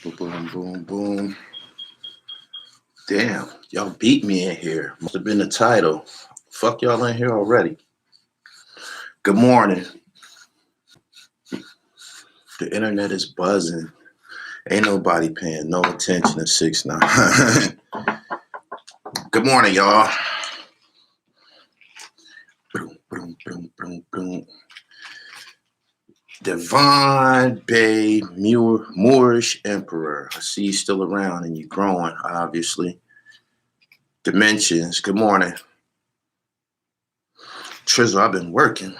Boom, boom, boom, boom. Damn, y'all beat me in here. Must have been the title. Fuck y'all in here already. Good morning. The internet is buzzing. Ain't nobody paying no attention to 6ix9ine. Good morning, y'all. Boom, boom, boom, boom, boom. Divine Bay Moorish Emperor. I see you still around and you growing, obviously. Dimensions. Good morning. Trizzle, I've been working.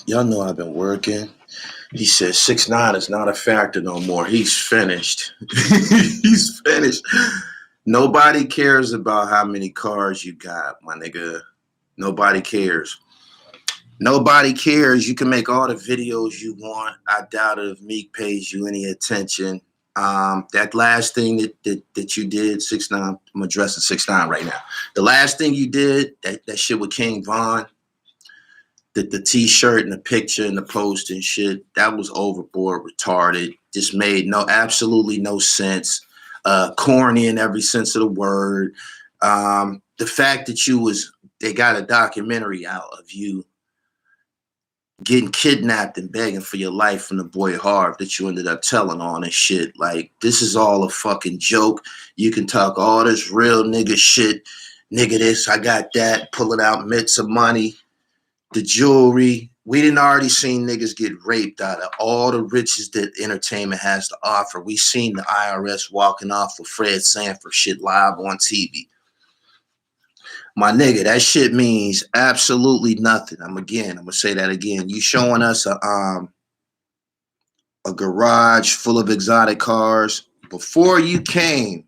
Y'all know I've been working. He said 6ix9ine is not a factor no more. He's finished. He's finished. Nobody cares about how many cars you got, my nigga. Nobody cares. Nobody cares. You can make all the videos you want. I doubt if Meek pays you any attention. That last thing that you did, 6ix9ine, I'm addressing 6ix9ine right now. The last thing you did, that shit with King Von, the t-shirt and the picture and the post and shit, that was overboard, retarded, just made absolutely no sense. Corny in every sense of the word. The fact that they got a documentary out of you getting kidnapped and begging for your life from the boy Harv that you ended up telling on and shit. Like, this is all a fucking joke. You can talk all this real nigga shit. Nigga this, I got that, pulling out mitts of money, the jewelry. We didn't already seen niggas get raped out of all the riches that entertainment has to offer. We seen the IRS walking off with Fred Sanford shit live on TV. My nigga, that shit means absolutely nothing. I'm gonna say that again. You showing us a garage full of exotic cars. Before you came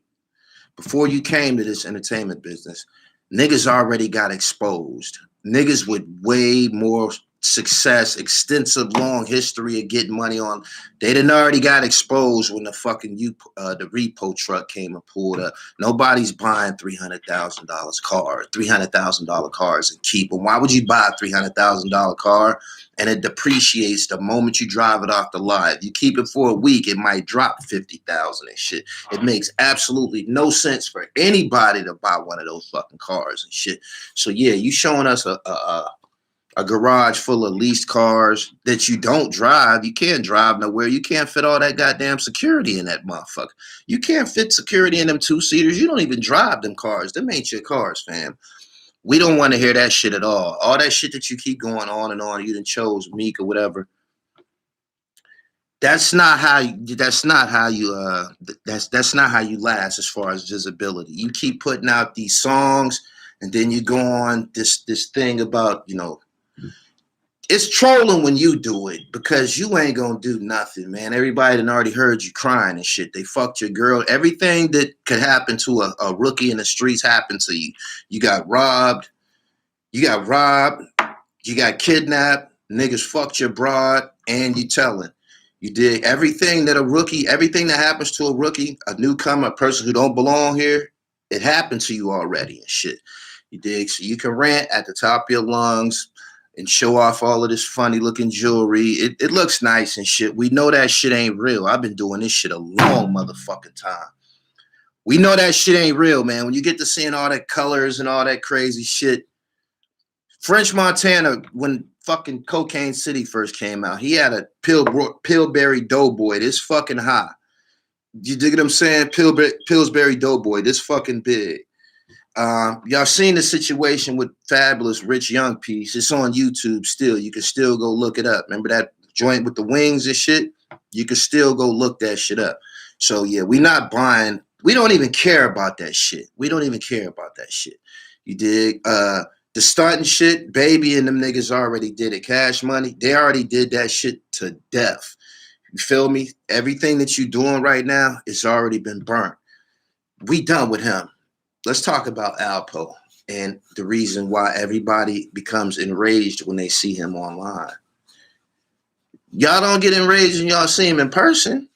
to this entertainment business, niggas already got exposed. Niggas with way more success, extensive, long history of getting money on. They done already got exposed when the fucking the repo truck came and pulled up. Nobody's buying $300,000 cars, $300,000 cars and keep them. Why would you buy a $300,000 car and it depreciates the moment you drive it off the lot? If you keep it for a week, it might drop 50,000 and shit. It makes absolutely no sense for anybody to buy one of those fucking cars and shit. So yeah, you showing us a garage full of leased cars that you don't drive. You can't drive nowhere. You can't fit all that goddamn security in that motherfucker. You can't fit security in them two-seaters. You don't even drive them cars. Them ain't your cars, fam. We don't want to hear that shit at all. All that shit that you keep going on and on, you done chose Meek or whatever. That's not how you last as far as visibility. You keep putting out these songs and then you go on this thing about, it's trolling when you do it because you ain't gonna do nothing, man. Everybody done already heard you crying and shit. They fucked your girl. Everything that could happen to a rookie in the streets happened to you. You got robbed. You got kidnapped. Niggas fucked your broad, and you telling. You did everything that happens to a rookie, a newcomer, a person who don't belong here. It happened to you already and shit. You dig? So you can rant at the top of your lungs and show off all of this funny looking jewelry. It looks nice and shit. We know that shit ain't real. I've been doing this shit a long motherfucking time. We know that shit ain't real, man. When you get to seeing all that colors and all that crazy shit. French Montana, when fucking Cocaine City first came out, he had a Pillsbury Doughboy this fucking high. You dig what I'm saying? Pillsbury Doughboy this fucking big. Y'all seen the situation with Fabulous Rich Young piece. It's on YouTube still. You can still go look it up. Remember that joint with the wings and shit? You can still go look that shit up. So yeah, we not buying. We don't even care about that shit. You dig? The stunting shit, Baby and them niggas already did it. Cash Money, they already did that shit to death. You feel me? Everything that you doing right now, it's already been burnt. We done with him. Let's talk about Alpo and the reason why everybody becomes enraged when they see him online. Y'all don't get enraged when y'all see him in person.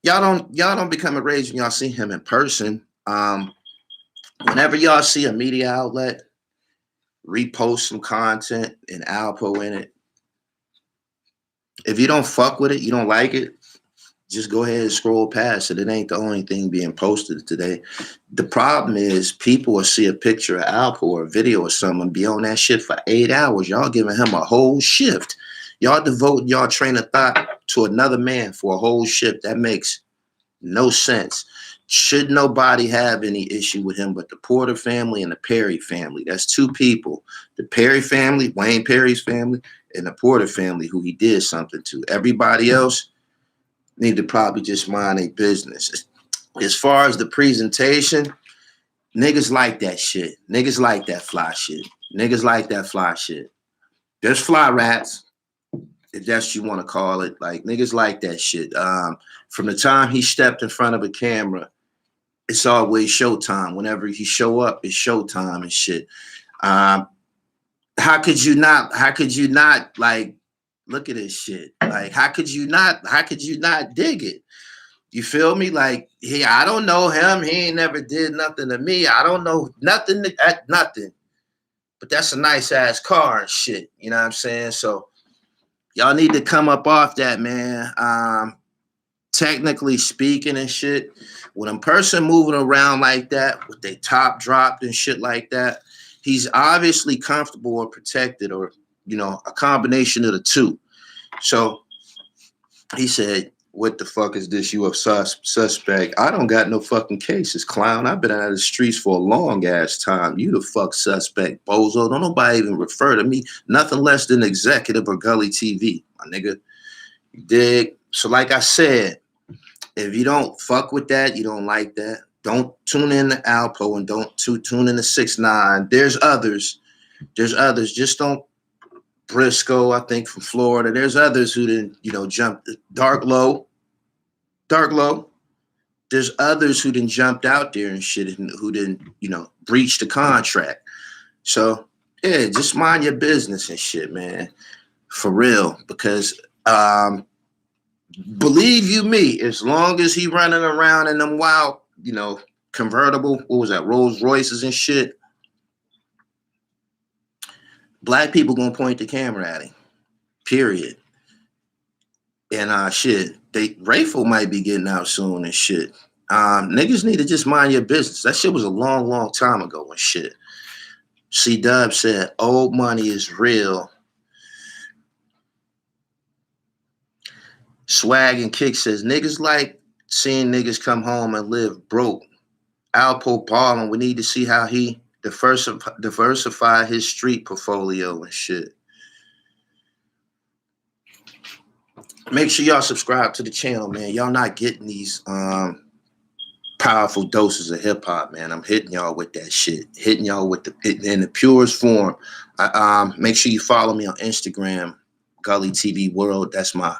Y'all don't become enraged when y'all see him in person. Whenever y'all see a media outlet repost some content and Alpo in it, If you don't fuck with it, you don't like it, just go ahead and scroll past it. It ain't the only thing being posted today. The problem is people will see a picture of Alpo or a video of someone, be on that shit for 8 hours. Y'all giving him a whole shift. Y'all devoting y'all train of thought to another man for a whole shift. That makes no sense. Should nobody have any issue with him but the Porter family and the Perry family? That's two people. The Perry family, Wayne Perry's family, and the Porter family who he did something to. Everybody else need to probably just mind their business. As far as the presentation, niggas like that shit. Niggas like that fly shit. Niggas like that fly shit. There's fly rats, if that's what you want to call it. Like, niggas like that shit. From the time he stepped in front of a camera, it's always showtime. Whenever he show up, it's showtime and shit. How could you not like look at this shit? Like, how could you not dig it? You feel me? Like, I don't know him. He ain't never did nothing to me. I don't know nothing. But that's a nice ass car and shit. You know what I'm saying? So y'all need to come up off that, man. Technically speaking and shit, when a person moving around like that with their top dropped and shit like that, he's obviously comfortable or protected, or, you know, a combination of the two. So he said, what the fuck is this? You a suspect? I don't got no fucking cases, clown. I've been out of the streets for a long ass time. You the fuck suspect, bozo. Don't nobody even refer to me. Nothing less than executive or Gully TV, my nigga. You dig? So like I said, if you don't fuck with that, you don't like that, don't tune in to Alpo and don't tune in to 6ix9ine. There's others. Just don't. Briscoe, I think, from Florida. There's others who didn't, you know, jump. Dark Low. There's others who didn't jumped out there and shit, and who didn't, you know, breach the contract. So yeah, just mind your business and shit, man. For real. Because believe you me, as long as he running around in them wild, you know, convertible, what was that, Rolls Royces and shit, black people gonna point the camera at him. Period. And shit, Rayful might be getting out soon and shit. Niggas need to just mind your business. That shit was a long, long time ago and shit. C-Dub said, old money is real. Swag and Kick says, niggas like seeing niggas come home and live broke. Alpo ballin', we need to see how he diversify his street portfolio and shit. Make sure y'all subscribe to the channel, man. Y'all not getting these powerful doses of hip hop, man. I'm hitting y'all with that shit. Hitting y'all with in the purest form. Make sure you follow me on Instagram, Gully TV World. That's my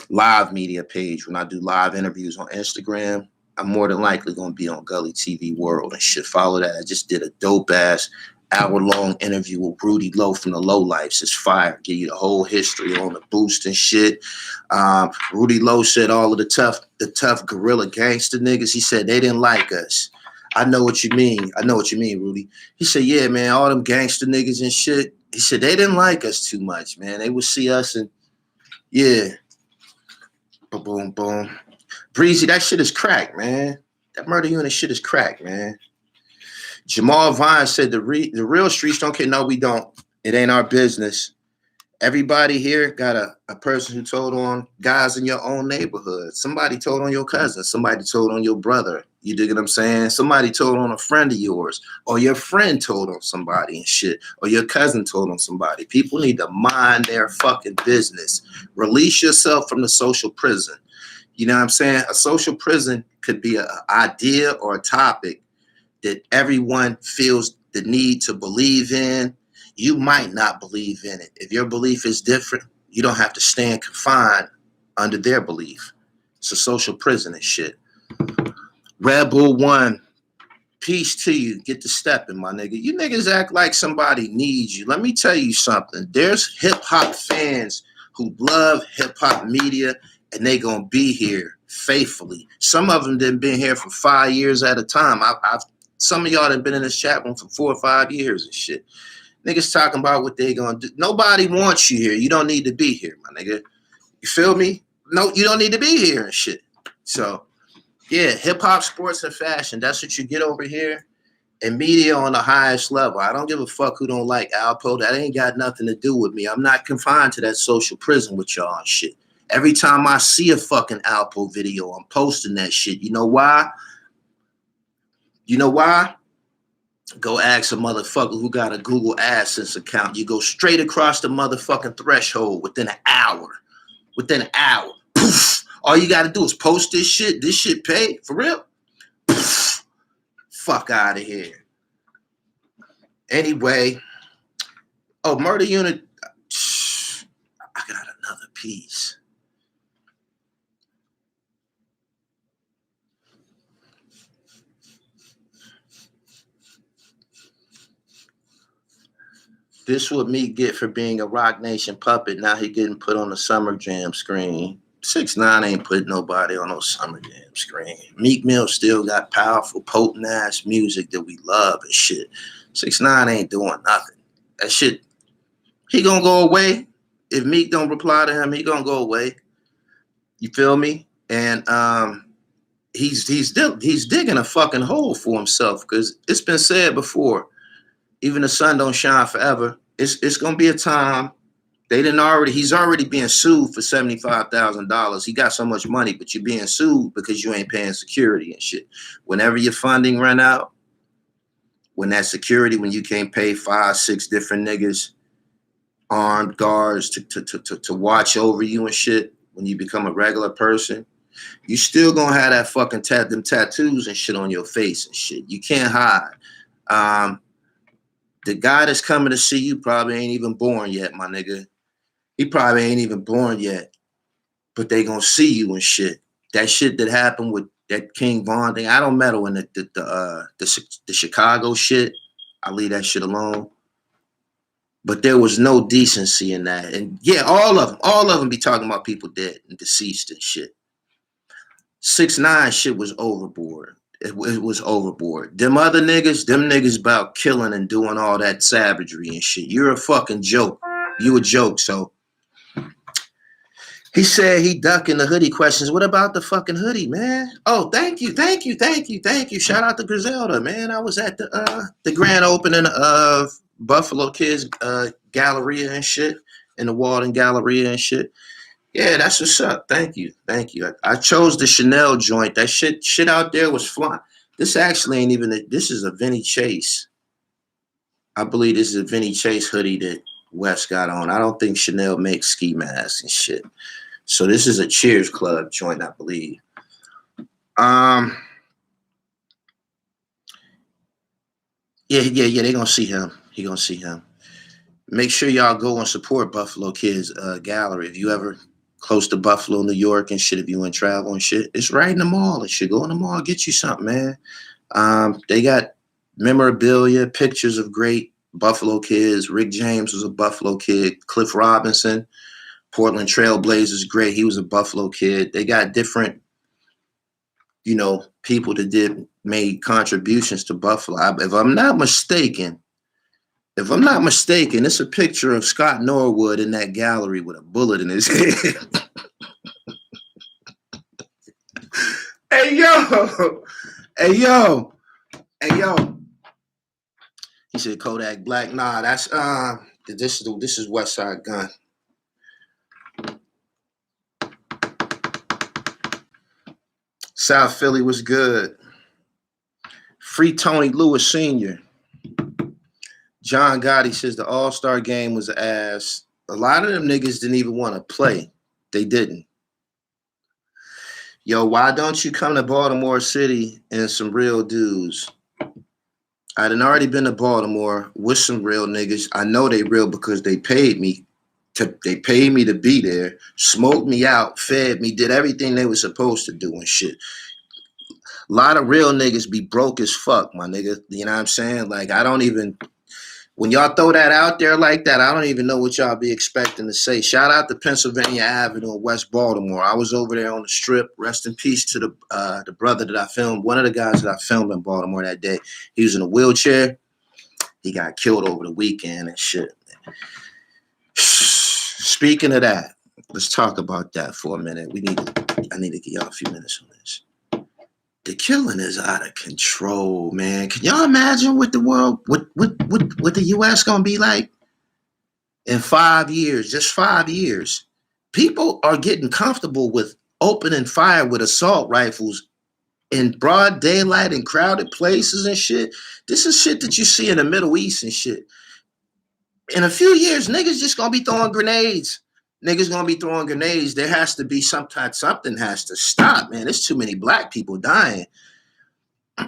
live media page. When I do live interviews on Instagram, I'm more than likely going to be on Gully TV World and shit. Follow that. I just did a dope ass hour-long interview with Rudy Lowe from the Low Lifes. It's fire. Give you the whole history on the boost and shit. Rudy Lowe said all of the tough guerrilla gangster niggas, he said they didn't like us. I know what you mean. I know what you mean, Rudy. He said, yeah, man, all them gangster niggas and shit. He said they didn't like us too much, man. They would see us and, yeah. Boom, boom. Breezy, that shit is crack, man. That murder unit shit is crack, man. Jamal Vine said the real streets don't care. No, we don't. It ain't our business. Everybody here got a person who told on guys in your own neighborhood. Somebody told on your cousin. Somebody told on your brother. You dig what I'm saying? Somebody told on a friend of yours. Or your friend told on somebody and shit. Or your cousin told on somebody. People need to mind their fucking business. Release yourself from the social prison. You know what I'm saying? A social prison could be an idea or a topic that everyone feels the need to believe in. You might not believe in it. If your belief is different, you don't have to stand confined under their belief. It's a social prison and shit. Red Bull 1, peace to you. Get to stepping, my nigga. You niggas act like somebody needs you. Let me tell you something. There's hip-hop fans who love hip-hop media, and they gonna be here faithfully. Some of them done been here for 5 years at a time. Some of y'all have been in this chat room for 4 or 5 years and shit. Niggas talking about what they gonna do. Nobody wants you here. You don't need to be here, my nigga. You feel me? No, you don't need to be here and shit. So, yeah, hip hop, sports, and fashion. That's what you get over here. And media on the highest level. I don't give a fuck who don't like Alpo. That ain't got nothing to do with me. I'm not confined to that social prison with y'all and shit. Every time I see a fucking Alpo video, I'm posting that shit. You know why? You know why? Go ask a motherfucker who got a Google AdSense account. You go straight across the motherfucking threshold within an hour. Within an hour. Poof. All you got to do is post this shit. This shit pay. For real? Poof. Fuck out of here. Anyway. Oh, Murder Unit. I got another piece. This what me get for being a Rock Nation puppet. Now he getting put on the Summer Jam screen. 6ix9ine ain't put nobody on no Summer Jam screen. Meek Mill still got powerful, potent ass music that we love and shit. 6ix9ine ain't doing nothing. That shit, he gonna go away. If Meek don't reply to him, he gonna go away. You feel me? And he's digging a fucking hole for himself because it's been said before. Even the sun don't shine forever. It's gonna be a time. He's already being sued for $75,000. He got so much money, but you're being sued because you ain't paying security and shit. Whenever your funding run out, when you can't pay 5, 6 different niggas, armed guards to watch over you and shit, when you become a regular person, you still gonna have that fucking them tattoos and shit on your face and shit. You can't hide. The guy that's coming to see you probably ain't even born yet, my nigga. He probably ain't even born yet, but they gonna see you and shit. That shit that happened with that King Von thing, I don't meddle in the Chicago shit. I leave that shit alone. But there was no decency in that. And yeah, all of them be talking about people dead and deceased and shit. 6ix9ine shit was overboard. It was overboard. Them other niggas, them niggas about killing and doing all that savagery and shit. You're a fucking joke. You a joke, so. He said he ducking the hoodie questions. What about the fucking hoodie, man? Oh, thank you. Shout out to Griselda, man. I was at the grand opening of Buffalo Kids Galleria and shit, in the Walden Galleria and shit. Yeah, that's what's up. Thank you. I chose the Chanel joint. That shit out there was flying. This actually ain't even. This is a Vinny Chase. I believe this is a Vinny Chase hoodie that West got on. I don't think Chanel makes ski masks and shit. So this is a Cheers Club joint, I believe. Yeah, they gonna see him. He gonna see him. Make sure y'all go and support Buffalo Kids Gallery. If you ever close to Buffalo, New York and shit, if you want to travel and shit, it's right in the mall and shit. Go in the mall, get you something, man. They got memorabilia, pictures of great Buffalo kids. Rick James was a Buffalo kid. Cliff Robinson, Portland Trail Blazers, great. He was a Buffalo kid. They got different, people that made contributions to Buffalo. If I'm not mistaken, it's a picture of Scott Norwood in that gallery with a bullet in his head. Hey yo. He said Kodak Black. Nah, that's this is West Side Gun. South Philly was good. Free Tony Lewis Sr. John Gotti says the All-Star game was ass. A lot of them niggas didn't even want to play. They didn't. Yo, why don't you come to Baltimore City and some real dudes? I done already been to Baltimore with some real niggas. I know they real because they paid me to be there, smoked me out, fed me, did everything they were supposed to do and shit. A lot of real niggas be broke as fuck, my nigga. You know what I'm saying? Like, when y'all throw that out there like that, I don't even know what y'all be expecting to say. Shout out to Pennsylvania Avenue in West Baltimore. I was over there on the strip. Rest in peace to the brother that I filmed. One of the guys that I filmed in Baltimore that day. He was in a wheelchair. He got killed over the weekend and shit. Speaking of that, Let's talk about that for a minute. I need to give y'all a few minutes on this. The killing is out of control, man. Can y'all imagine what the world, what the U.S. gonna be like in 5 years? Just 5 years. People are getting comfortable with opening fire with assault rifles in broad daylight in crowded places and shit. This is shit that you see in the Middle East and shit. In a few years, niggas just gonna be throwing grenades. Niggas gonna be throwing grenades. There has to be something has to stop, man. There's too many black people dying.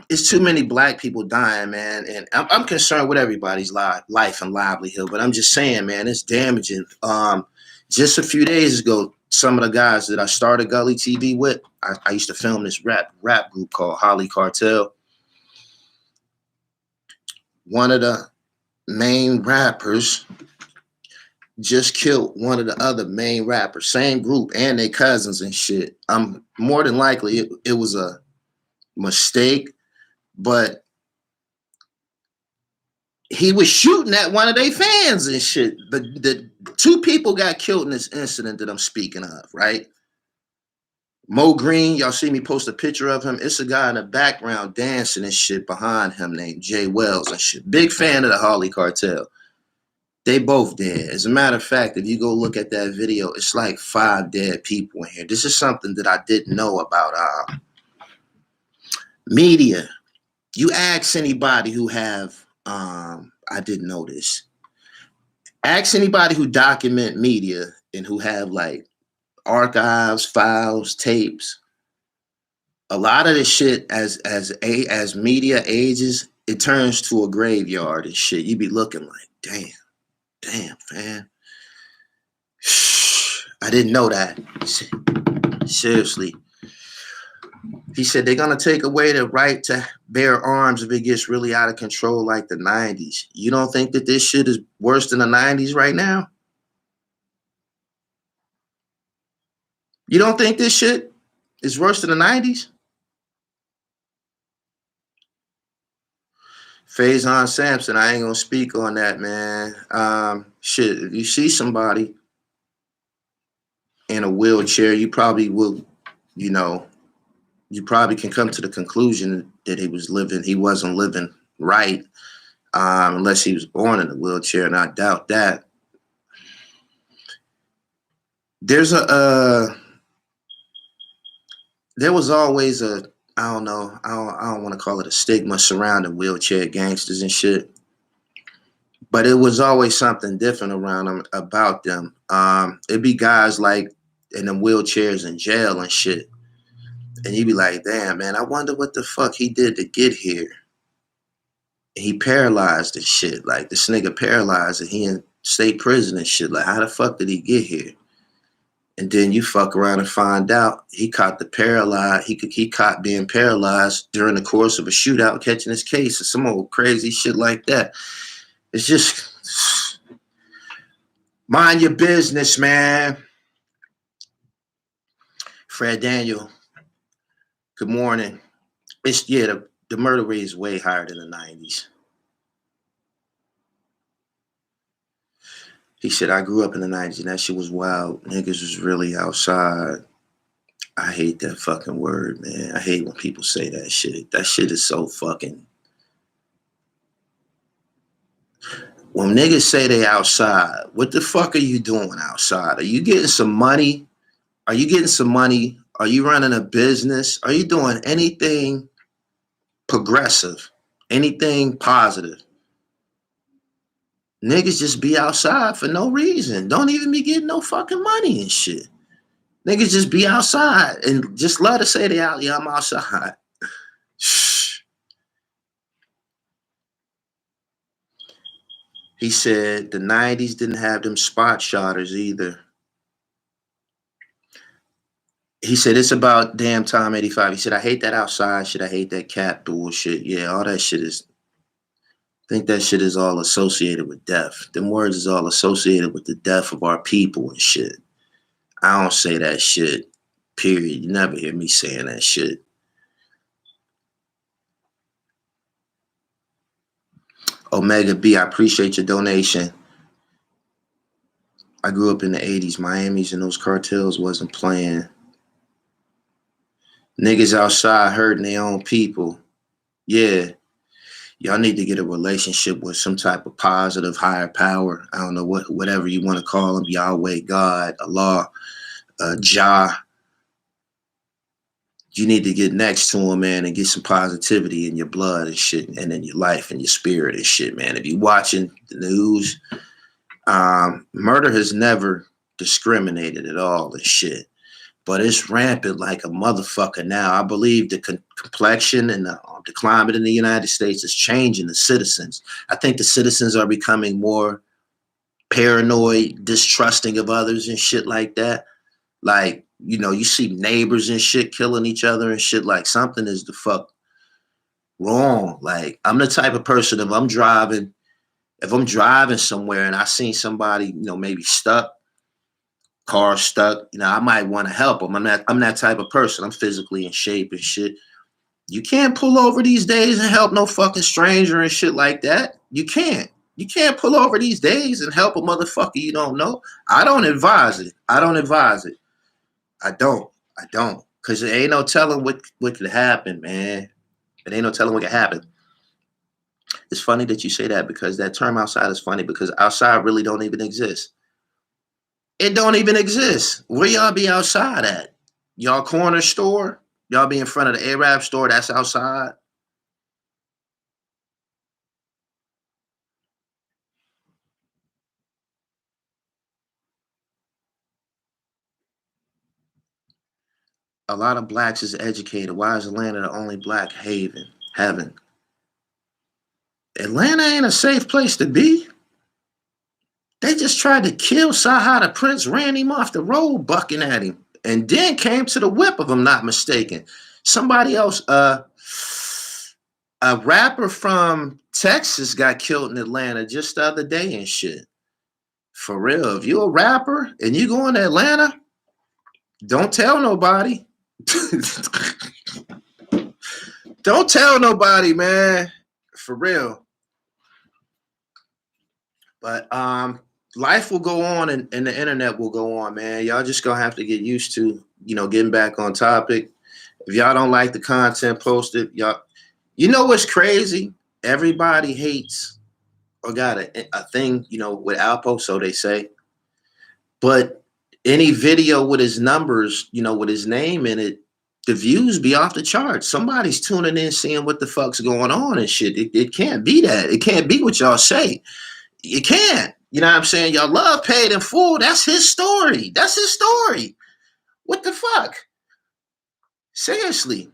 It's too many black people dying, man. And I'm concerned with everybody's life and livelihood, but I'm just saying, man, it's damaging. Just a few days ago, some of the guys that I started Gully TV with, I used to film this rap group called Holly Cartel. One of the main rappers just killed one of the other main rappers, same group, and their cousins and shit. I'm more than likely it was a mistake, but he was shooting at one of their fans and shit. The 2 people got killed in this incident that I'm speaking of, right? Mo Green, y'all see me post a picture of him. It's a guy in the background dancing and shit behind him named Jay Wells and shit. Big fan of the Holly Cartel. They both dead. As a matter of fact, if you go look at that video, it's like 5 dead people in here. This is something that I didn't know about media. You ask anybody who have, I didn't know this. Ask anybody who document media and who have like archives, files, tapes. A lot of this shit, as media ages, it turns to a graveyard and shit. You be looking like, damn, man. I didn't know that. Seriously. He said they're going to take away the right to bear arms if it gets really out of control like the 90s. You don't think that this shit is worse than the 90s right now? You don't think this shit is worse than the 90s? Faison Sampson, I ain't going to speak on that, man. Shit, if you see somebody in a wheelchair, you probably will, you probably can come to the conclusion that he wasn't living right, unless he was born in a wheelchair, and I doubt that. There was always I don't want to call it a stigma surrounding wheelchair gangsters and shit, but it was always something different about them. It'd be guys like in them wheelchairs in jail and shit. And you'd be like, damn, man, I wonder what the fuck he did to get here. And he paralyzed and shit. Like, this nigga paralyzed and he in state prison and shit. Like, how the fuck did he get here? And then you fuck around and find out he caught he caught being paralyzed during the course of a shootout, catching his case or some old crazy shit like that. It's just, mind your business, man. Fred Daniel, good morning. The murder rate is way higher than the 90s. He said, I grew up in the 90s and that shit was wild. Niggas was really outside. I hate that fucking word, man. I hate when people say that shit. That shit is so fucking... When niggas say they outside, what the fuck are you doing outside? Are you getting some money? Are you running a business? Are you doing anything progressive? Anything positive? Niggas just be outside for no reason. Don't even be getting no fucking money and shit. Niggas just be outside and just love to say they out. Yeah, I'm outside. He said the 90s didn't have them spot shotters either. He said, it's about damn time 85. He said, I hate that outside shit. I hate that cat bullshit. Yeah, all that shit is... I think that shit is all associated with death. Them words is all associated with the death of our people and shit. I don't say that shit, period. You never hear me saying that shit. Omega B, I appreciate your donation. I grew up in the 80s. Miami's and those cartels wasn't playing. Niggas outside hurting their own people. Yeah. Y'all need to get a relationship with some type of positive higher power. I don't know whatever you want to call them, Yahweh, God, Allah, Jah. You need to get next to him, man, and get some positivity in your blood and shit, and in your life and your spirit and shit, man. If you're watching the news, murder has never discriminated at all and shit. But it's rampant like a motherfucker now. I believe the complexion and the climate in the United States is changing the citizens. I think the citizens are becoming more paranoid, distrusting of others and shit like that. Like, you know, you see neighbors and shit killing each other and shit. Like, something is the fuck wrong. Like, I'm the type of person, if I'm driving somewhere and I seen somebody, you know, maybe stuck, car stuck, you know, I might want to help them. I'm that type of person. I'm physically in shape and shit. You can't pull over these days and help no fucking stranger and shit like that. You can't. You can't pull over these days and help a motherfucker you don't know. I don't advise it. I don't. Because there ain't no telling what could happen, man. It ain't no telling what could happen. It's funny that you say that, because that term outside is funny, because outside really don't even exist. It don't even exist. Where y'all be outside at? Y'all corner store? Y'all be in front of the Arab store? That's outside? A lot of blacks is educated. Why is Atlanta the only black heaven? Atlanta ain't a safe place to be. They just tried to kill Saha the Prince, ran him off the road bucking at him, and then came to the whip, if I'm not mistaken. Somebody else, a rapper from Texas got killed in Atlanta just the other day and shit. For real, if you a rapper and you going to Atlanta, don't tell nobody. Don't tell nobody, man. For real. But life will go on, and the internet will go on, man. Y'all just gonna have to get used to, you know, getting back on topic. If y'all don't like the content posted, y'all, you know what's crazy? Everybody hates or got a thing, you know, with Alpo, so they say. But any video with his numbers, you know, with his name in it, the views be off the charts. Somebody's tuning in, seeing what the fuck's going on and shit. It can't be that. It can't be what y'all say. You can't. You know what I'm saying? Y'all love Paid in Full. That's his story. That's his story. What the fuck? Seriously.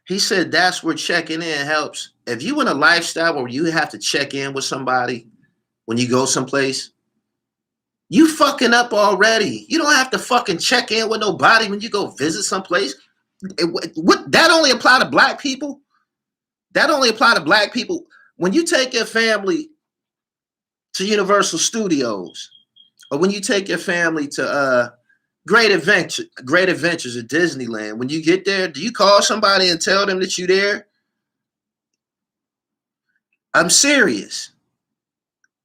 He said that's where checking in helps. If you in a lifestyle where you have to check in with somebody when you go someplace, you fucking up already. You don't have to fucking check in with nobody when you go visit someplace. What that only apply to black people? That only apply to black people. When you take your family to Universal Studios, or when you take your family to Great Adventures at Disneyland, when you get there, do you call somebody and tell them that you're there? I'm serious.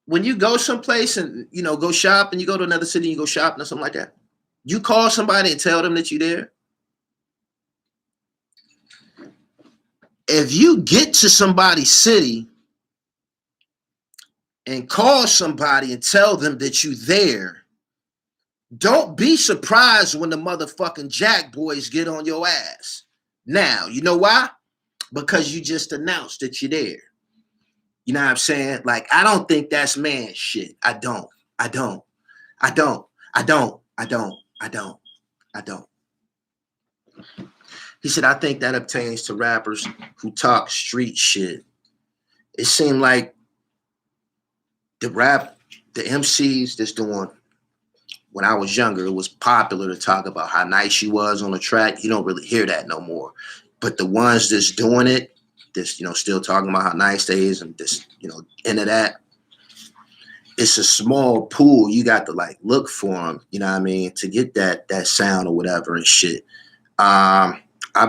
When you go someplace and, you know, go shop, and you go to another city and you go shopping or something like that, you call somebody and tell them that you're there? If you get to somebody's city and call somebody and tell them that you're there, don't be surprised when the motherfucking Jack Boys get on your ass. Now, you know why? Because you just announced that you're there. You know what I'm saying? Like, I don't think that's man shit. I don't. He said, I think that obtains to rappers who talk street shit. It seemed like the MCs that's doing, when I was younger, it was popular to talk about how nice you was on the track. You don't really hear that no more. But the ones that's doing it, that's, you know, still talking about how nice they is and this, you know, into that, it's a small pool. You got to like look for them, you know what I mean, to get that sound or whatever and shit. I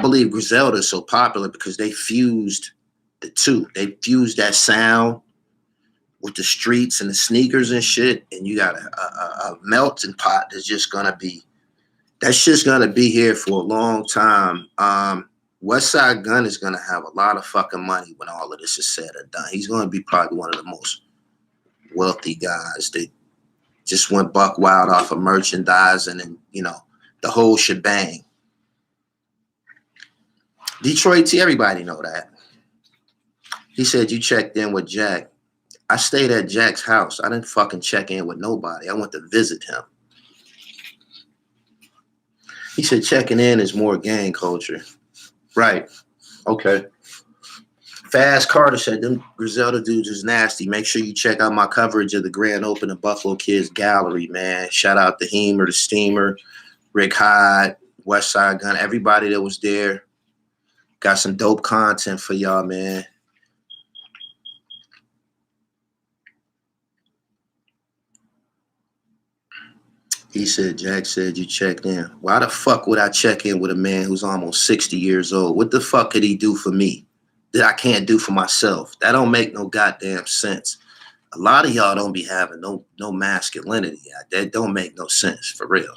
believe Griselda is so popular because they fused the two. They fused that sound with the streets and the sneakers and shit, and you got a melting pot that's just gonna be, that shit's gonna be here for a long time. Westside Gunn is gonna have a lot of fucking money when all of this is said and done. He's gonna be probably one of the most wealthy guys that just went buck wild off of merchandising and, you know, the whole shebang. Detroit T, everybody know that. He said you checked in with Jack. I stayed at Jack's house. I didn't fucking check in with nobody. I went to visit him. He said checking in is more gang culture. Right. Okay. Fast Carter said them Griselda dudes is nasty. Make sure you check out my coverage of the grand opening Buffalo Kids Gallery, man. Shout out to Hemer, the Steamer, Rick Hyde, Westside Gunn, everybody that was there. Got some dope content for y'all, man. He said, Jack said you checked in. Why the fuck would I check in with a man who's almost 60 years old? What the fuck could he do for me that I can't do for myself? That don't make no goddamn sense. A lot of y'all don't be having no masculinity. That don't make no sense, for real.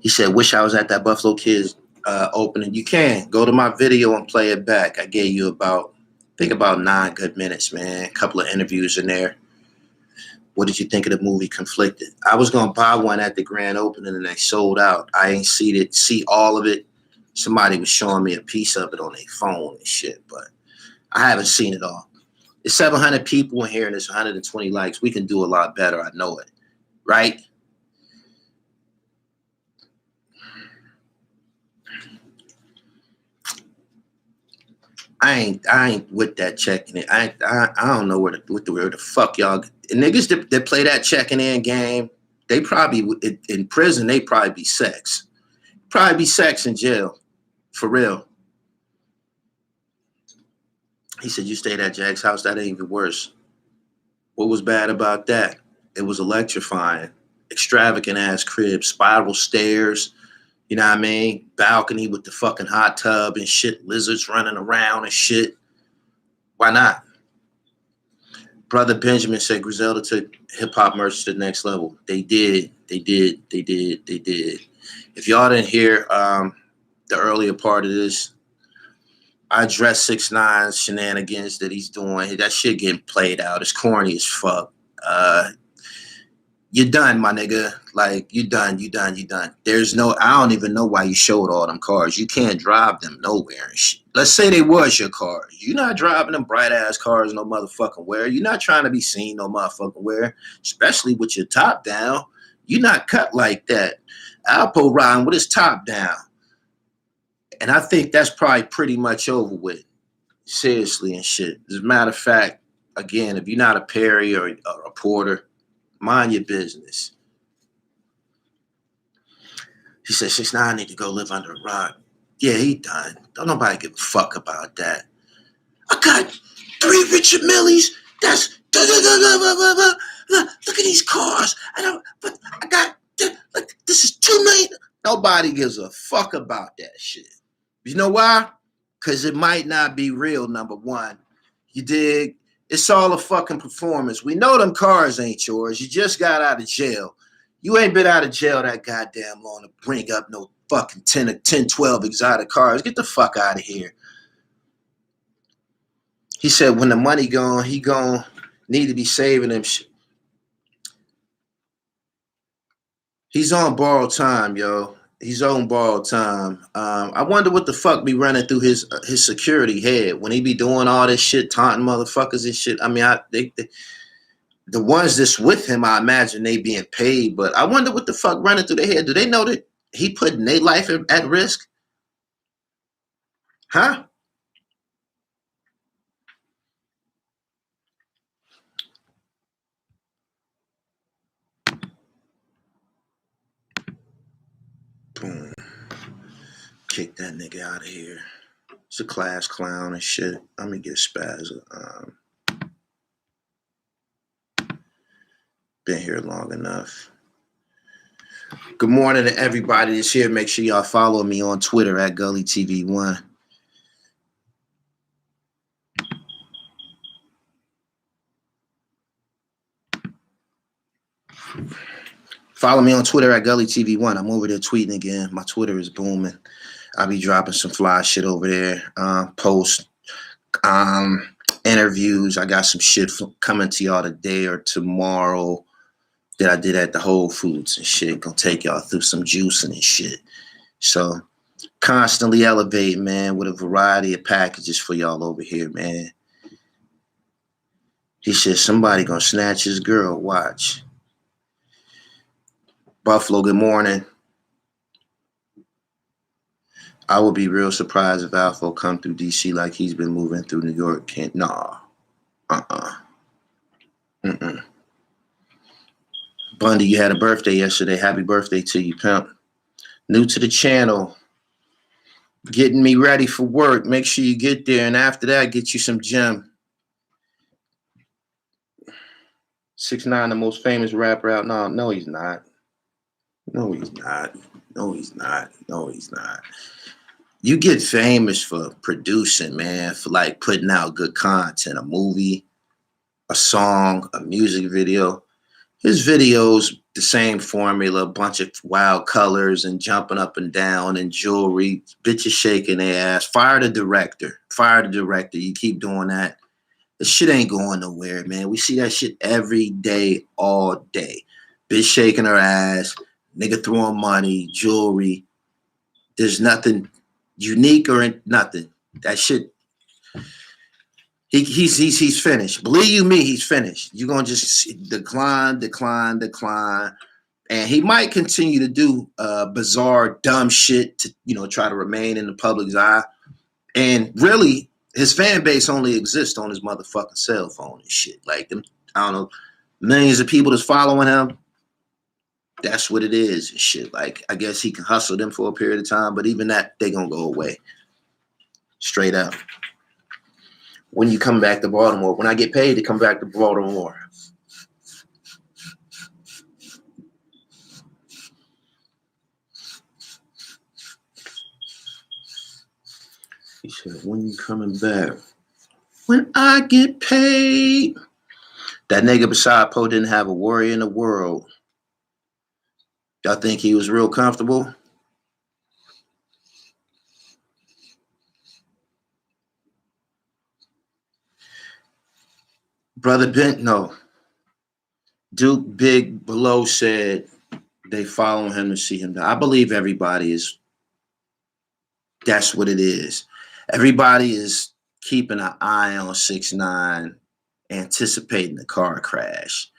He said, wish I was at that Buffalo Kids opening. You can. Go to my video and play it back. I gave you about 9 good minutes, man. A couple of interviews in there. What did you think of the movie Conflicted? I was going to buy one at the grand opening and they sold out. I ain't see all of it. Somebody was showing me a piece of it on their phone and shit, but I haven't seen it all. There's 700 people in here and there's 120 likes. We can do a lot better. I know it. Right? I ain't with that checking in. I don't know where the fuck y'all niggas that play that checking in game. They probably in prison. They probably be sex. Probably be sex in jail, for real. He said you stayed at Jack's house. That ain't even worse. What was bad about that? It was electrifying. Extravagant ass crib, spiral stairs. You know what I mean? Balcony with the fucking hot tub and shit. Lizards running around and shit. Why not? Brother Benjamin said Griselda took hip-hop merch to the next level. They did. They did. If y'all didn't hear the earlier part of this, I addressed 6ix9ine's shenanigans that he's doing. That shit getting played out. It's corny as fuck. You're done, my nigga. Like, you done. There's no, I don't even know why you showed all them cars. You can't drive them nowhere and shit. Let's say they was your cars. You're not driving them bright-ass cars no motherfucking where. You're not trying to be seen no motherfucking where, especially with your top down. You're not cut like that. Alpo riding with his top down. And I think that's probably pretty much over with. Seriously and shit. As a matter of fact, again, if you're not a Perry or a Porter, mind your business. He said 6ix9ine need to go live under a rock. Yeah, he done. Don't nobody give a fuck about that. I got 3 Richard Millies. That's look at these cars. But I got like this is 2 million. Nobody gives a fuck about that shit. You know why? Because it might not be real, number one. You dig? It's all a fucking performance. We know them cars ain't yours. You just got out of jail. You ain't been out of jail that goddamn long to bring up no fucking 10, 12 exotic cars. Get the fuck out of here. He said when the money gone, he gon' need to be saving them shit. He's on borrowed time, yo. He's on borrowed time. I wonder what the fuck be running through his security head when he be doing all this shit, taunting motherfuckers and shit. I mean, the ones that's with him, I imagine they being paid, but I wonder what the fuck running through their head. Do they know that he putting their life at risk? Huh? Boom. Kick that nigga out of here. It's a class clown and shit. I'm gonna get spaz. Been here long enough. Good morning to everybody that's here. Make sure y'all follow me on Twitter at Gully TV1. Follow me on Twitter at GullyTV1. I'm over there tweeting again. My Twitter is booming. I'll be dropping some fly shit over there. Posts, interviews. I got some shit coming to y'all today or tomorrow that I did at the Whole Foods and shit. Gonna take y'all through some juicing and shit. So constantly elevate, man, with a variety of packages for y'all over here, man. He said somebody gonna snatch his girl. Watch. Buffalo, good morning. I would be real surprised if Alpo come through DC like he's been moving through New York. Can't, nah. Bundy, you had a birthday yesterday. Happy birthday to you, pimp. New to the channel. Getting me ready for work. Make sure you get there. And after that, get you some gym. 6ix9ine, the most famous rapper out now. No, he's not. No, he's not. No, he's not. No, he's not. You get famous for producing, man, for like putting out good content, a movie, a song, a music video. His videos, the same formula, a bunch of wild colors and jumping up and down and jewelry, bitches shaking their ass. Fire the director. Fire the director. You keep doing that. The shit ain't going nowhere, man. We see that shit every day, all day. Bitch shaking her ass, nigga throwing money, jewelry. There's nothing unique or nothing. That shit, he's finished. Believe you me, he's finished. You're gonna just decline. And he might continue to do bizarre, dumb shit to, try to remain in the public's eye. And really, his fan base only exists on his motherfucking cell phone and shit. Like them, I don't know, millions of people that's following him. That's what it is and shit. Like, I guess he can hustle them for a period of time, but even that, they gonna go away. Straight up. When you come back to Baltimore, when I get paid to come back to Baltimore. He said, when you coming back? When I get paid. That nigga beside Poe didn't have a worry in the world. Y'all think he was real comfortable? Brother Bent, no. Duke Big Below said they follow him to see him. I believe everybody is. That's what it is. Everybody is keeping an eye on 6ix9ine, anticipating the car crash.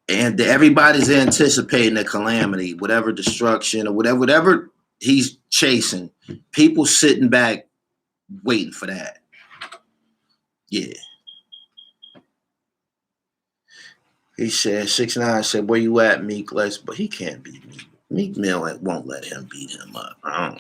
And everybody's anticipating a calamity, whatever destruction or whatever he's chasing. People sitting back waiting for that. Yeah. He said, 6ix9ine said, where you at, Meek? But he can't beat Meek. Meek Mill won't let him beat him up.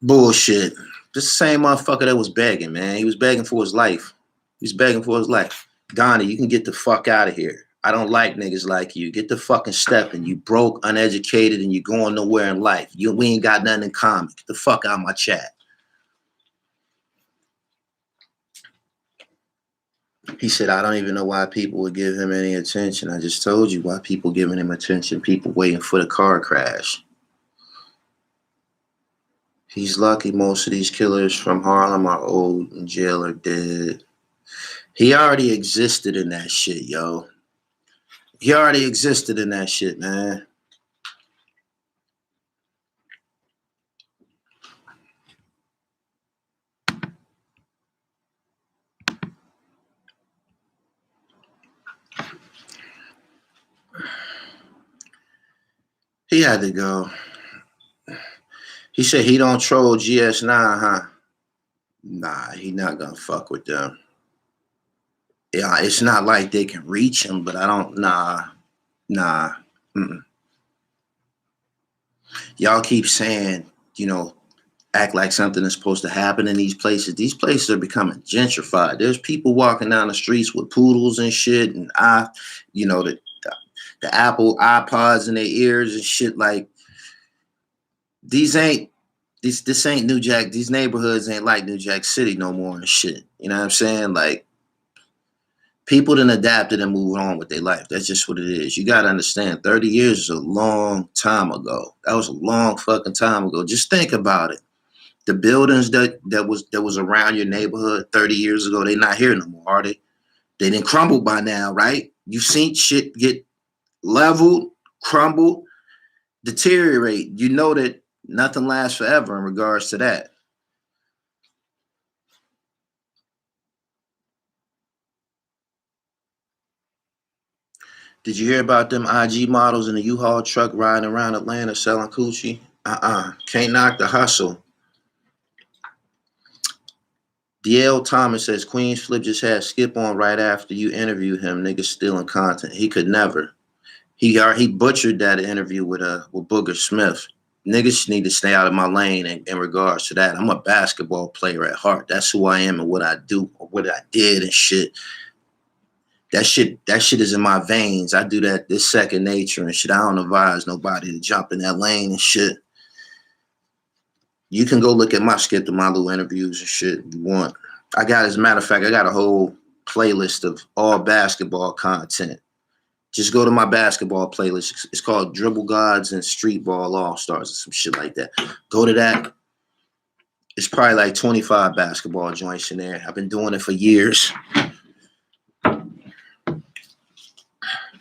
Bullshit. This the same motherfucker that was begging, man. He was begging for his life. He's begging for his life. Donnie, you can get the fuck out of here. I don't like niggas like you. Get the fucking stepping. You broke, uneducated, and you going nowhere in life. We ain't got nothing in common. Get the fuck out of my chat. He said, I don't even know why people would give him any attention. I just told you why people giving him attention. People waiting for the car crash. He's lucky most of these killers from Harlem are old and jail or dead. He already existed in that shit, yo. He already existed in that shit, man. He had to go. He said he don't troll GS9, huh? Nah, he not gonna fuck with them. Yeah, it's not like they can reach him, but I don't, nah. Y'all keep saying, act like something is supposed to happen in these places. These places are becoming gentrified. There's people walking down the streets with poodles and shit, and the Apple iPods in their ears and shit. Like, this ain't New Jack. These neighborhoods ain't like New Jack City no more and shit. You know what I'm saying? Like, People done adapted and moved on with their life. That's just what it is. You gotta understand, 30 years is a long time ago. That was a long fucking time ago. Just think about it. The buildings that was around your neighborhood 30 years ago, they not here no more, are they? They didn't crumble by now, right? You've seen shit get leveled, crumbled, deteriorate. You know that nothing lasts forever in regards to that. Did you hear about them IG models in the U-Haul truck riding around Atlanta selling coochie? Can't knock the hustle. DL Thomas says Queens Flip just had Skip on right after you interviewed him. Niggas stealing content. He could never. He butchered that interview with Booger Smith. Niggas need to stay out of my lane in regards to that. I'm a basketball player at heart. That's who I am and what I do, or what I did and shit. That shit is in my veins. I do that. This second nature and shit. I don't advise nobody to jump in that lane and shit. You can go look at my Skip the Malu interviews and shit if you want. As a matter of fact, I got a whole playlist of all basketball content. Just go to my basketball playlist. It's called Dribble Gods and Streetball All-Stars or some shit like that. Go to that. It's probably like 25 basketball joints in there. I've been doing it for years.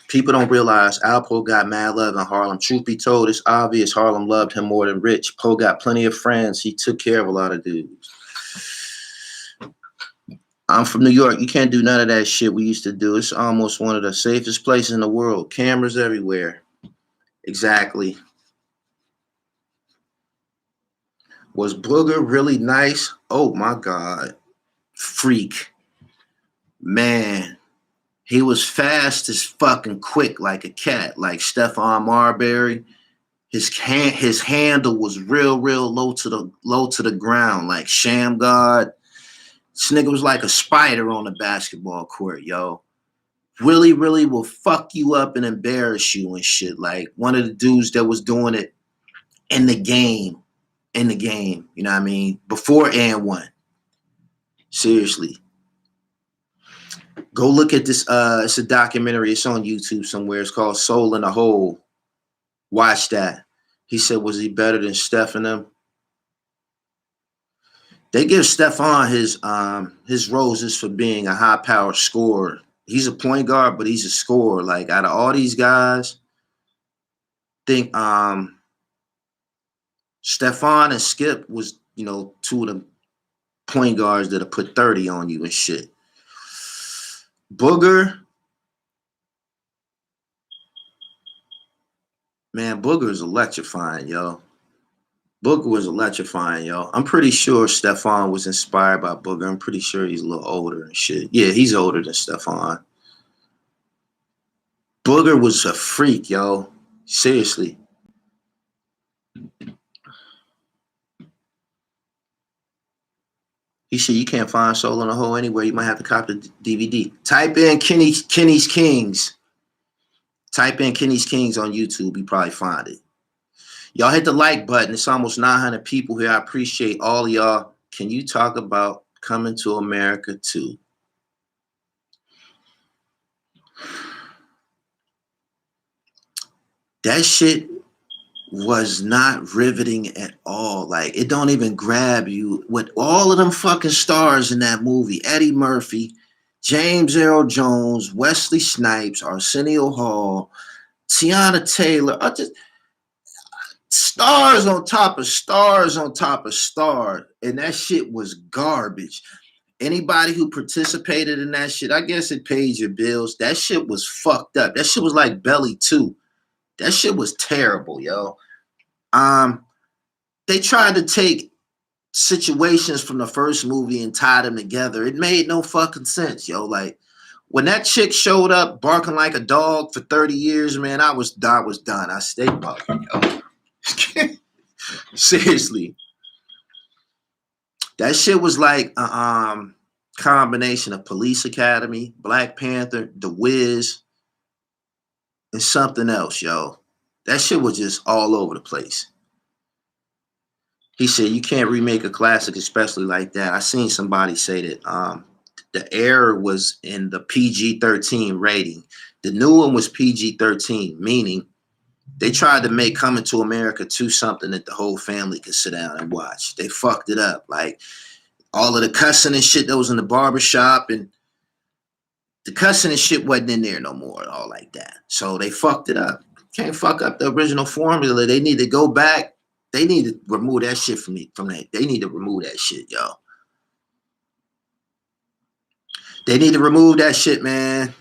People don't realize Alpo got mad love in Harlem. Truth be told, it's obvious Harlem loved him more than Rich. Poe got plenty of friends. He took care of a lot of dudes. I'm from New York. You can't do none of that shit we used to do. It's almost one of the safest places in the world. Cameras everywhere. Exactly. Was Booger really nice? Oh my God. Freak. Man. He was fast as fucking quick like a cat, like Stephon Marbury. His handle was real low to the ground, like Sham God. This nigga was like a spider on the basketball court, yo. Really will fuck you up and embarrass you and shit. Like one of the dudes that was doing it in the game. You know what I mean? Before and one. Seriously. Go look at this. It's a documentary. It's on YouTube somewhere. It's called Soul in a Hole. Watch that. He said, was he better than Steph and them? They give Stephon his roses for being a high-powered scorer. He's a point guard, but he's a scorer. Like, out of all these guys, I think Stephon and Skip was, two of the point guards that'll put 30 on you and shit. Booger, man, Booger is electrifying, yo. Booger was electrifying, yo. I'm pretty sure Stephon was inspired by Booger. I'm pretty sure he's a little older and shit. Yeah, he's older than Stephon. Booger was a freak, yo. Seriously. He said you can't find Soul in a Hole anywhere. You might have to cop the DVD. Type in Kenny's Kings. Type in Kenny's Kings on YouTube. You probably find it. Y'all hit the like button. It's almost 900 people here. I appreciate all of y'all. Can you talk about coming to America too? That shit was not riveting at all. Like, it don't even grab you. With all of them fucking stars in that movie, Eddie Murphy, James Earl Jones, Wesley Snipes, Arsenio Hall, Tiana Taylor, just stars on top of stars on top of stars. And that shit was garbage. Anybody who participated in that shit, I guess it paid your bills. That shit was fucked up. That shit was like Belly 2. That shit was terrible, yo. They tried to take situations from the first movie and tie them together. It made no fucking sense, yo. Like, when that chick showed up barking like a dog for 30 years, man, I was done. I stayed barking, yo. Seriously. That shit was like a combination of Police Academy, Black Panther, The Wiz, and something else, yo. That shit was just all over the place. He said, you can't remake a classic, especially like that. I seen somebody say that The error was in the PG-13 rating. The new one was PG-13, meaning they tried to make Coming to America 2 something that the whole family could sit down and watch. They fucked it up. Like all of the cussing and shit that was in the barbershop, and the cussing and shit wasn't in there no more and all like that. So they fucked it up. Can't fuck up the original formula. They need to go back. They need to remove that shit from that. They need to remove that shit, yo. They need to remove that shit, man.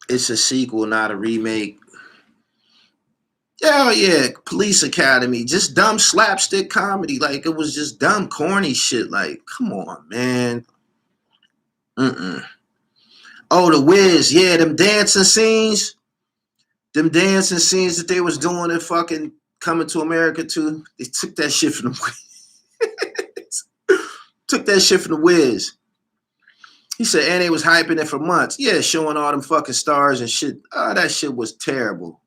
It's a sequel, not a remake. Hell yeah, Police Academy. Just dumb slapstick comedy. Like, it was just dumb, corny shit. Like, come on, man. Oh, The Wiz. Yeah, them dancing scenes. Them dancing scenes that they was doing in fucking Coming to America 2. They took that shit from the Wiz. Took that shit from the Wiz. He said, and they was hyping it for months. Yeah, showing all them fucking stars and shit. Oh, that shit was terrible.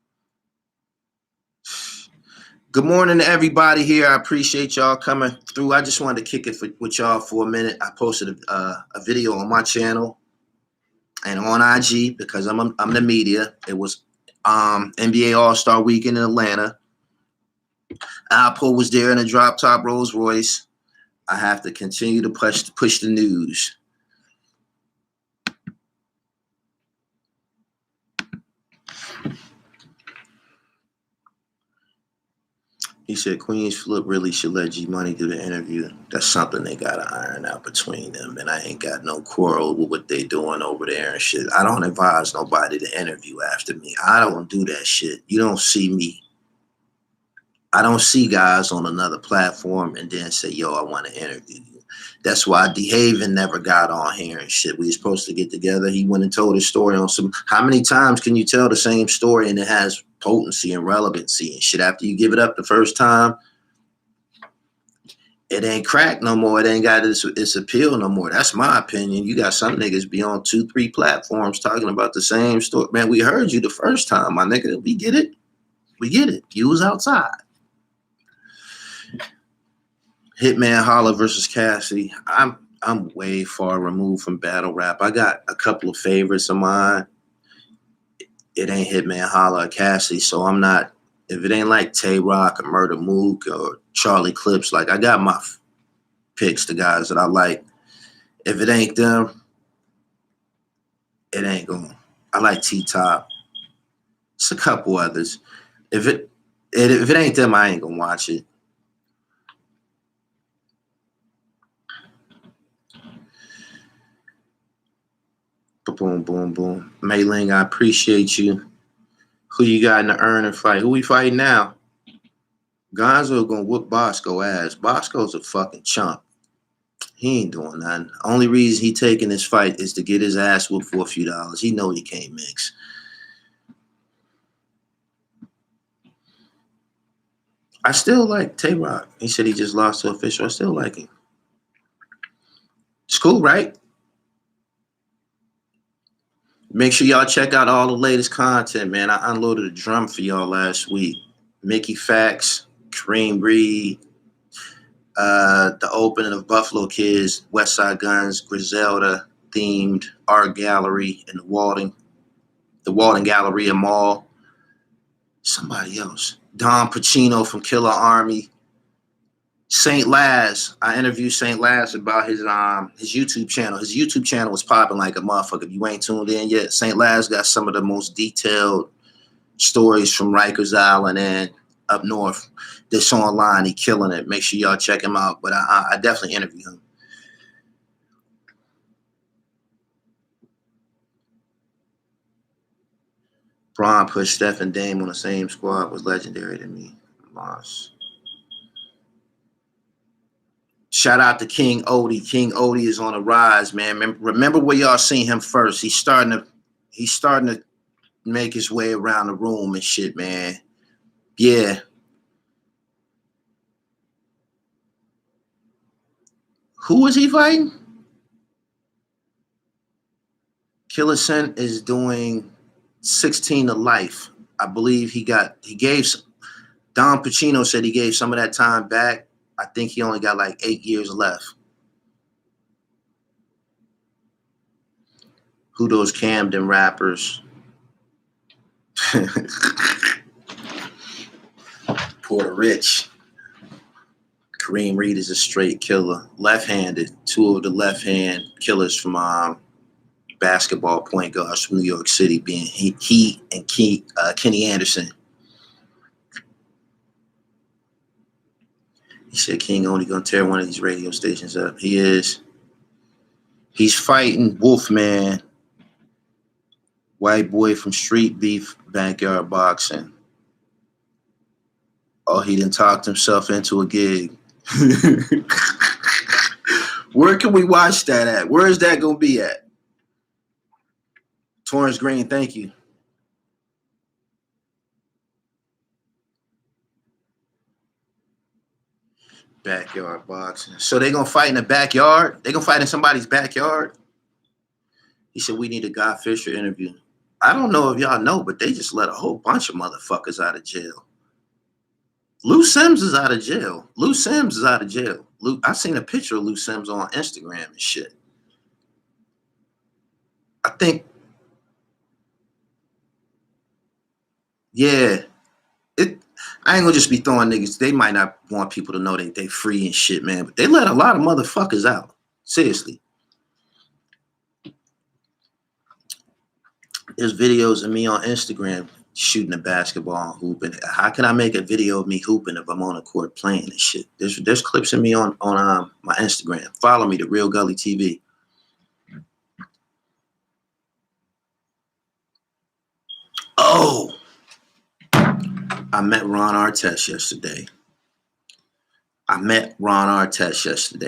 Good morning to everybody here. I appreciate y'all coming through. I just wanted to kick it with y'all for a minute. I posted a video on my channel and on IG because I'm the media. It was NBA All-Star Weekend in Atlanta. Alpo was there in a drop-top Rolls Royce. I have to continue to push the news. He said Queens Flip really should let G Money do the interview. That's something they gotta iron out between them. And I ain't got no quarrel with what they doing over there and shit. I don't advise nobody to interview after me. I don't do that shit. You don't see me. I don't see guys on another platform and then say, yo, I want to interview you. That's why DeHaven never got on here and shit. We were supposed to get together. He went and told his story on some. How many times can you tell the same story and it has potency and relevancy and shit? After you give it up the first time, it ain't crack no more. It ain't got its appeal no more. That's my opinion. You got some niggas be on 2-3 platforms talking about the same story. Man, we heard you the first time, my nigga. We get it. We get it. You was outside. Hitman Holla versus Cassidy. I'm way far removed from battle rap. I got a couple of favorites of mine. It ain't Hitman Holla or Cassidy, so I'm not. If it ain't like Tay Rock or Murder Mook or Charlie Clips, like I got my picks, the guys that I like. If it ain't them, it ain't going. I like T-Top. It's a couple others. If it ain't them, I ain't gonna watch it. Boom, boom, boom. Mei-Ling, I appreciate you. Who you got in the earning fight? Who we fighting now? Gonzo gonna whoop Bosco ass. Bosco's a fucking chump. He ain't doing nothing. Only reason he taking this fight is to get his ass whooped for a few dollars. He know he can't mix. I still like Tay Rock. He said he just lost to Official. I still like him. It's cool, right? Make sure y'all check out all the latest content, man. I unloaded a drum for y'all last week. Mickey Fax, Kareem Reed, the opening of Buffalo Kids, West Side Guns, Griselda themed art gallery in the Walden Galleria Mall. Somebody else. Don Pacino from Killer Army. St. Laz. I interviewed St. Laz about his YouTube channel. His YouTube channel was popping like a motherfucker. If you ain't tuned in yet, St. Laz got some of the most detailed stories from Rikers Island and up north. This online, he killing it. Make sure y'all check him out. But I definitely interview him. Braun pushed Steph and Dame on the same squad was legendary to me. Lost. Shout out to King Odie. King Odie is on a rise, man. Remember where y'all seen him first. He's starting to make his way around the room and shit, man. Yeah. Who was he fighting? Killer Sen is doing 16 to life. I believe he gave some. Don Pacino said he gave some of that time back. I think he only got like 8 years left. Who those Camden rappers? Puerto Rich. Kareem Reed is a straight killer. Left-handed. Two of the left-hand killers from basketball point guards from New York City being he and Kenny Anderson. He said King only gonna tear one of these radio stations up. He is. He's fighting Wolfman, white boy from Street Beef, backyard boxing. Oh, he done talked himself into a gig. Where can we watch that at? Where is that gonna be at? Torrance Green, thank you. Backyard boxing. So they gonna fight in the backyard? They gonna fight in somebody's backyard? He said we need a Guy Fisher interview. I don't know if y'all know, but they just let a whole bunch of motherfuckers out of jail. Lou Sims is out of jail. Lou Sims is out of jail. I seen a picture of Lou Sims on Instagram and shit. I think, yeah. I ain't gonna just be throwing niggas. They might not want people to know they free and shit, man. But they let a lot of motherfuckers out. Seriously. There's videos of me on Instagram shooting a basketball and hooping. How can I make a video of me hooping if I'm on a court playing and shit? There's clips of me on my Instagram. Follow me, The Real Gully TV. Oh, I met Ron Artest yesterday.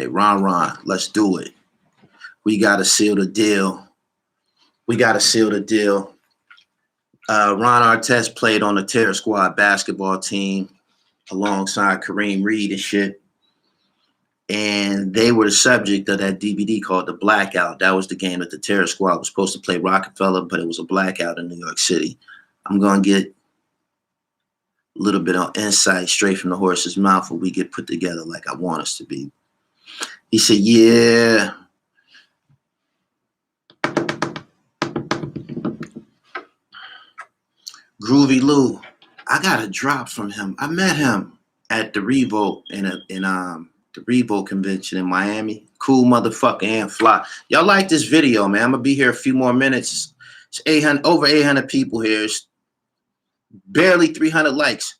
Ron, let's do it. We got to seal the deal. Ron Artest played on the Terror Squad basketball team alongside Kareem Reed and shit. And they were the subject of that DVD called The Blackout. That was the game that the Terror Squad was supposed to play Rockefeller, but it was a blackout in New York City. I'm going to get a little bit on insight straight from the horse's mouth when we get put together like I want us to be. He said, yeah. Groovy Lou, I got a drop from him. I met him at the Revolt in the Revolt convention in Miami. Cool motherfucker and fly. Y'all like this video, man? I'm gonna be here a few more minutes. It's over 800 people here. It's barely 300 likes.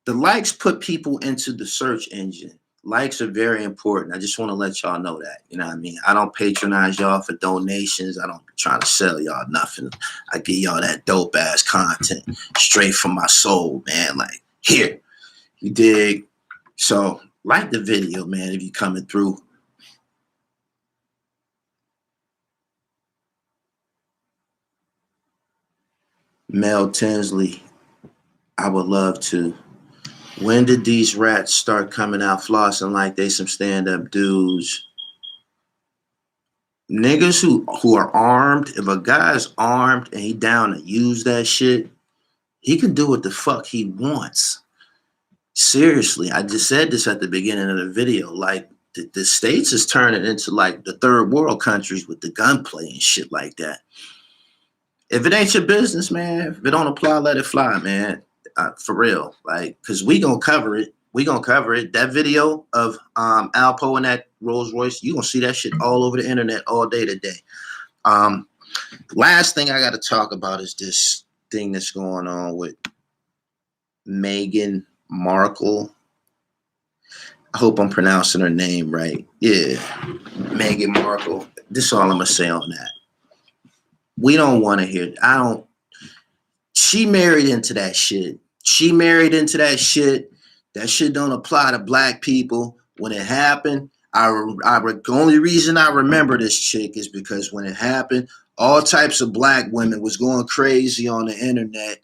The likes put people into the search engine. Likes are very important. I just want to let y'all know that. You know what I mean? I don't patronize y'all for donations. I don't try to sell y'all nothing. I give y'all that dope ass content straight from my soul, man. Like, here. You dig? So, like the video, man, if you're coming through. Mel Tinsley, I would love to. When did these rats start coming out flossing like they some stand-up dudes? Niggas who are armed, if a guy's armed and he down to use that shit, he can do what the fuck he wants. Seriously, I just said this at the beginning of the video. Like, the States is turning into like the third world countries with the gunplay and shit like that. If it ain't your business, man, if it don't apply, let it fly, man. For real, like, cause we gonna cover it. That video of Alpo and that Rolls Royce, you gonna see that shit all over the internet all day today. Last thing I got to talk about is this thing that's going on with Meghan Markle. I hope I'm pronouncing her name right. Yeah, Meghan Markle. This is all I'm gonna say on that. We don't want to hear. She married into that shit. That shit don't apply to black people. When it happened, the only reason I remember this chick is because when it happened, all types of black women was going crazy on the internet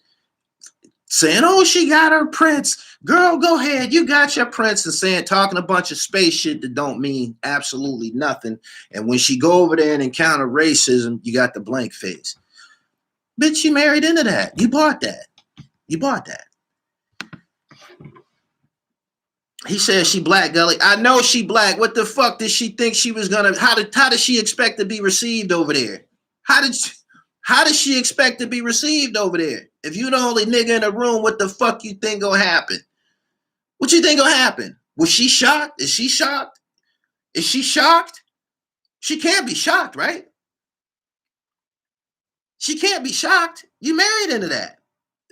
saying, oh, she got her prince. Girl, go ahead. You got your prince. And talking a bunch of space shit that don't mean absolutely nothing. And when she go over there and encounter racism, you got the blank face. Bitch, you married into that. You bought that. He said she black, Gully. I know she black. What the fuck did she think she was gonna? How did she expect to be received over there? How did she expect to be received over there? If you the only nigga in the room, what the fuck you think gonna happen? What you think gonna happen? Was she shocked? Is she shocked? Is she shocked? She can't be shocked, right? She can't be shocked. You married into that.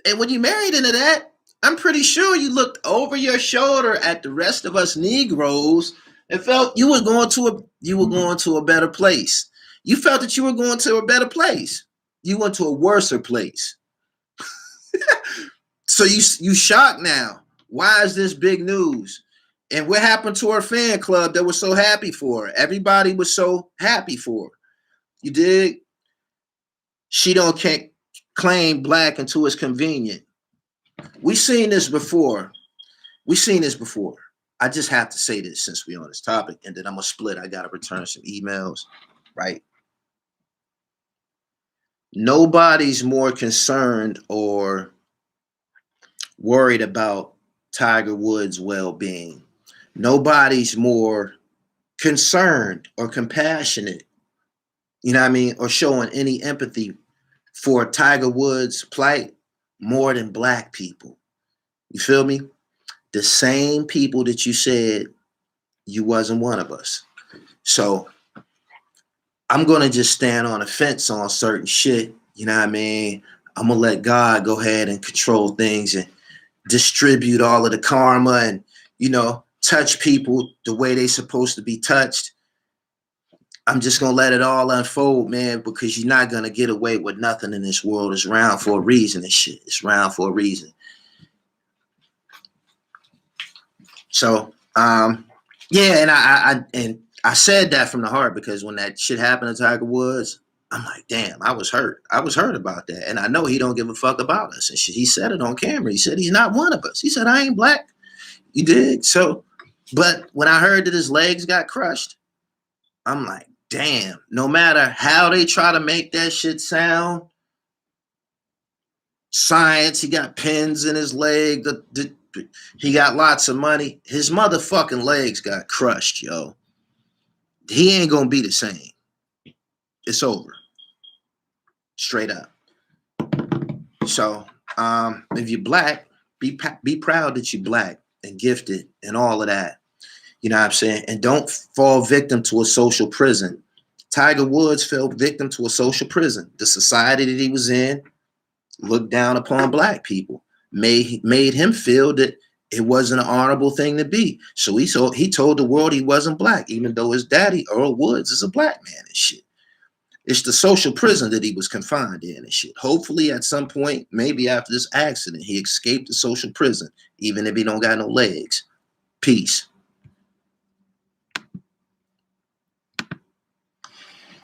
And when you married into that, I'm pretty sure you looked over your shoulder at the rest of us Negroes and felt you were going to a better place. You felt that you were going to a better place. You went to a worser place. So you shocked now. Why is this big news? And what happened to her fan club that was so happy for her? Everybody was so happy for her. You dig? She can't claim black until it's convenient. We've seen this before. I just have to say this since we're on this topic, and then I'm gonna split. I gotta return some emails, right? Nobody's more concerned or worried about Tiger Woods' well-being. Nobody's more concerned or compassionate, you know what I mean, or showing any empathy for Tiger Woods' plight more than black people. You feel me? The same people that you said you wasn't one of us. So I'm going to just stand on a fence on certain shit. You know what I mean? I'm going to let God go ahead and control things and distribute all of the karma and, you know, touch people the way they supposed to be touched. I'm just going to let it all unfold, man, because you're not going to get away with nothing in this world. It's round for a reason and shit. It's round for a reason. So, yeah, and I said that from the heart because when that shit happened to Tiger Woods, I'm like, damn, I was hurt. I was hurt about that. And I know he don't give a fuck about us. And shit, he said it on camera. He said he's not one of us. He said, I ain't black. You dig? So, but when I heard that his legs got crushed, I'm like, damn, no matter how they try to make that shit sound, science, he got pins in his leg, he got lots of money, his motherfucking legs got crushed, yo. He ain't gonna be the same. It's over. Straight up. So, if you're black, be proud that you're black and gifted and all of that. You know what I'm saying? And don't fall victim to a social prison. Tiger Woods fell victim to a social prison. The society that he was in looked down upon black people, made him feel that it wasn't an honorable thing to be. So he told the world he wasn't black, even though his daddy, Earl Woods, is a black man and shit. It's the social prison that he was confined in and shit. Hopefully at some point, maybe after this accident, he escaped the social prison, even if he don't got no legs. Peace.